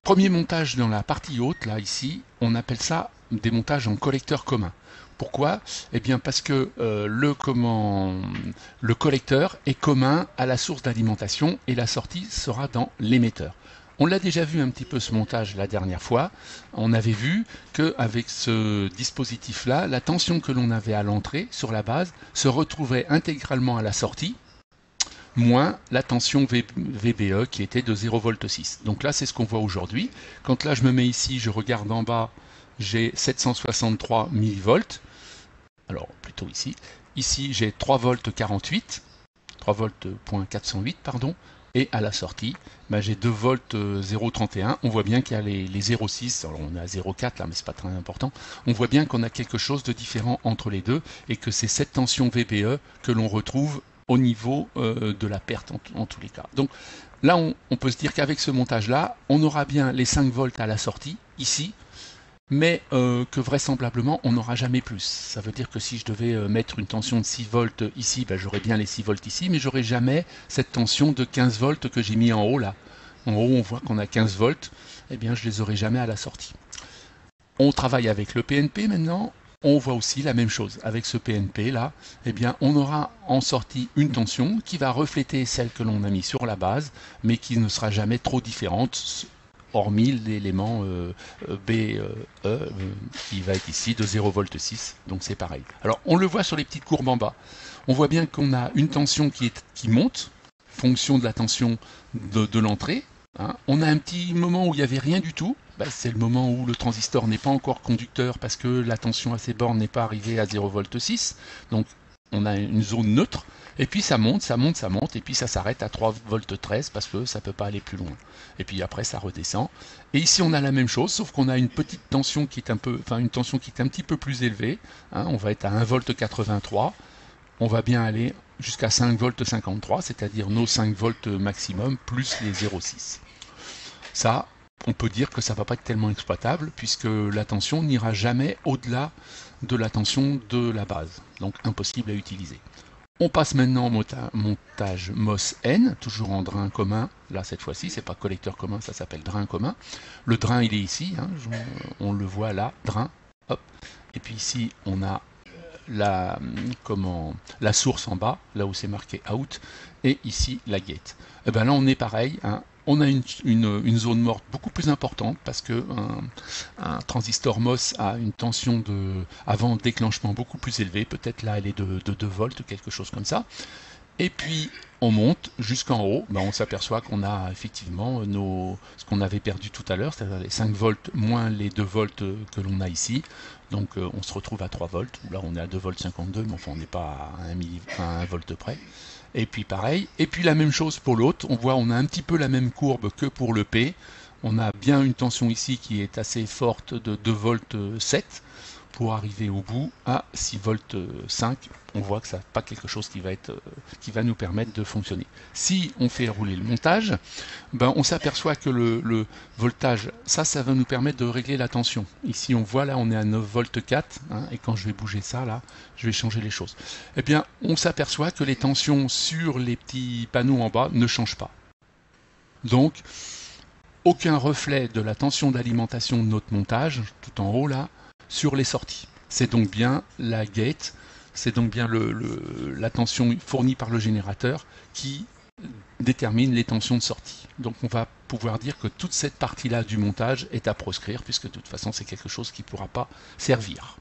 Premier montage dans la partie haute, là, ici, on appelle ça des montages en collecteur commun. Pourquoi? Eh bien parce que le collecteur est commun à la source d'alimentation et la sortie sera dans l'émetteur. On l'a déjà vu un petit peu ce montage la dernière fois. On avait vu qu'avec ce dispositif-là, la tension que l'on avait à l'entrée sur la base se retrouvait intégralement à la sortie, moins la tension VBE qui était de 0,6 V. Donc là, c'est ce qu'on voit aujourd'hui. Quand là, je me mets ici, je regarde en bas, j'ai 763 millivolts. Alors, plutôt ici. Ici, j'ai 3 volts 48, 3 volts .408, pardon. Et à la sortie, j'ai 2 volts 0,31. On voit bien qu'il y a les 0,6. Alors, on est à 0,4 là, mais c'est pas très important. On voit bien qu'on a quelque chose de différent entre les deux et que c'est cette tension VBE que l'on retrouve au niveau de la perte en tous les cas. Donc là, on peut se dire qu'avec ce montage-là, on aura bien les 5 volts à la sortie, ici, mais que vraisemblablement, on n'aura jamais plus. Ça veut dire que si je devais mettre une tension de 6 volts ici, j'aurais bien les 6 volts ici, mais j'aurais jamais cette tension de 15 volts que j'ai mis en haut là. En haut, on voit qu'on a 15 volts, eh bien, je les aurai jamais à la sortie. On travaille avec le PNP maintenant. On voit aussi la même chose avec ce PNP là, eh bien on aura en sortie une tension qui va refléter celle que l'on a mis sur la base, mais qui ne sera jamais trop différente, hormis l'élément BE qui va être ici de 0,6 V, donc c'est pareil. Alors on le voit sur les petites courbes en bas, on voit bien qu'on a une tension qui monte, fonction de la tension de l'entrée. On a un petit moment où il n'y avait rien du tout, c'est le moment où le transistor n'est pas encore conducteur parce que la tension à ces bornes n'est pas arrivée à 0,6 V, donc on a une zone neutre, et puis ça monte, ça monte, ça monte, et puis ça s'arrête à 3,13 V parce que ça ne peut pas aller plus loin. Et puis après ça redescend. Et ici on a la même chose, sauf qu'on a une petite tension qui est une tension qui est un petit peu plus élevée. On va être à 1,83 V. On va bien aller jusqu'à 5,53 V, c'est-à-dire nos 5 volts maximum plus les 0,6. Ça, on peut dire que ça ne va pas être tellement exploitable puisque la tension n'ira jamais au-delà de la tension de la base, donc impossible à utiliser. On passe maintenant au montage MOS-N, toujours en drain commun. Là, cette fois-ci, c'est pas collecteur commun, ça s'appelle drain commun. Le drain, il est ici, on le voit là, drain, hop. Et puis ici, on a la source en bas, là où c'est marqué out, et ici la gate. Et bien là on est pareil, on a une zone morte beaucoup plus importante parce que un transistor MOS a une tension avant déclenchement beaucoup plus élevée, peut-être là elle est de 2 volts, quelque chose comme ça. Et puis on monte jusqu'en haut, on s'aperçoit qu'on a effectivement ce qu'on avait perdu tout à l'heure, c'est-à-dire les 5 volts moins les 2 volts que l'on a ici. Donc on se retrouve à 3 volts, là on est à 2 volts 52, mais enfin on n'est pas à 1 volt près. Et puis pareil, et puis la même chose pour l'autre, on a un petit peu la même courbe que pour le P. On a bien une tension ici qui est assez forte de 2 volts 7 pour arriver au bout à 6 volts 5. On voit que ça n'est pas quelque chose qui va nous permettre de fonctionner. Si on fait rouler le montage, on s'aperçoit que le voltage, ça va nous permettre de régler la tension. Ici on voit là on est à 9 volts 4, et quand je vais bouger ça là, je vais changer les choses. Eh bien on s'aperçoit que les tensions sur les petits panneaux en bas ne changent pas. Donc aucun reflet de la tension d'alimentation de notre montage, tout en haut là, sur les sorties. C'est donc bien la gate, c'est donc bien la tension fournie par le générateur qui détermine les tensions de sortie. Donc on va pouvoir dire que toute cette partie-là du montage est à proscrire puisque de toute façon c'est quelque chose qui ne pourra pas servir.